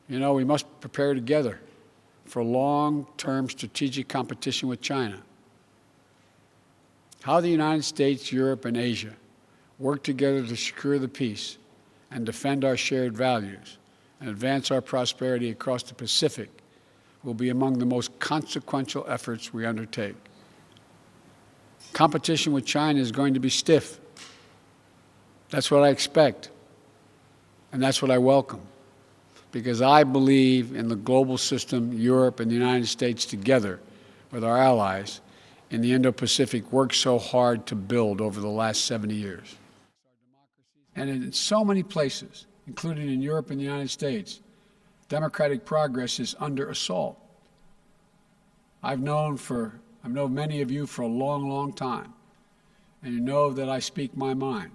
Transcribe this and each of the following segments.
You know, we must prepare together for long-term strategic competition with China. How the United States, Europe, and Asia work together to secure the peace and defend our shared values and advance our prosperity across the Pacific will be among the most consequential efforts we undertake. Competition with China is going to be stiff. That's what I expect, and that's what I welcome, because I believe in the global system Europe and the United States together with our allies in the Indo-Pacific worked so hard to build over the last 70 years. And in so many places, including in Europe and the United States, democratic progress is under assault. I've known many of you for a long, long time, and you know that I speak my mind.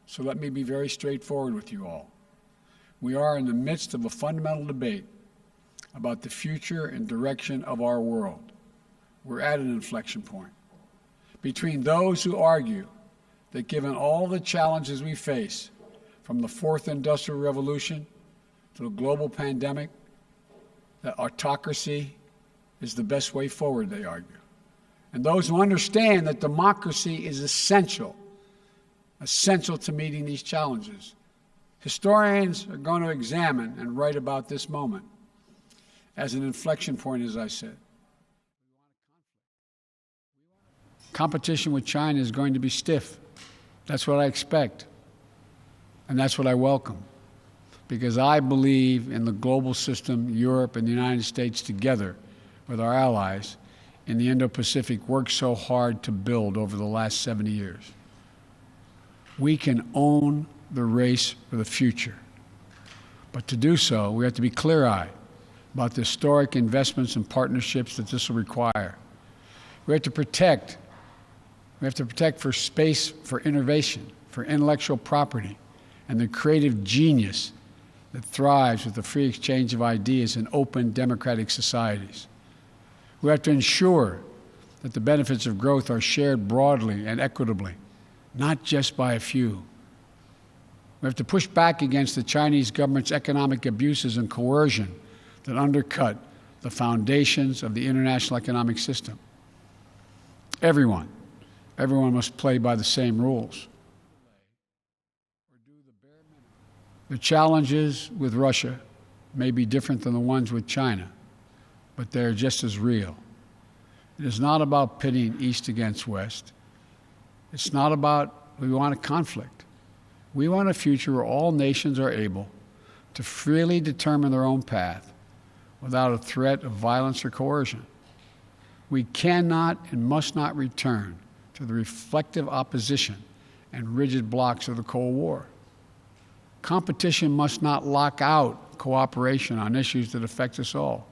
So let me be very straightforward with you all. We are in the midst of a fundamental debate about the future and direction of our world. We're at an inflection point between those who argue that given all the challenges we face, from the fourth industrial revolution to the global pandemic, that autocracy is the best way forward, they argue. And those who understand that democracy is essential to meeting these challenges. Historians are going to examine and write about this moment as an inflection point, as I said. Competition with China is going to be stiff. That's what I expect, and that's what I welcome, because I believe in the global system Europe and the United States together with our allies in the Indo-Pacific worked so hard to build over the last 70 years. We can own the race for the future. But to do so, we have to be clear-eyed about the historic investments and partnerships that this will require. We have to protect for space for innovation, for intellectual property, and the creative genius that thrives with the free exchange of ideas in open democratic societies. We have to ensure that the benefits of growth are shared broadly and equitably, not just by a few. We have to push back against the Chinese government's economic abuses and coercion that undercut the foundations of the international economic system. Everyone must play by the same rules. The challenges with Russia may be different than the ones with China, but they're just as real. It is not about pitting East against West. It's not about we want a conflict. We want a future where all nations are able to freely determine their own path without a threat of violence or coercion. We cannot and must not return to the reflective opposition and rigid blocks of the Cold War. Competition must not lock out cooperation on issues that affect us all.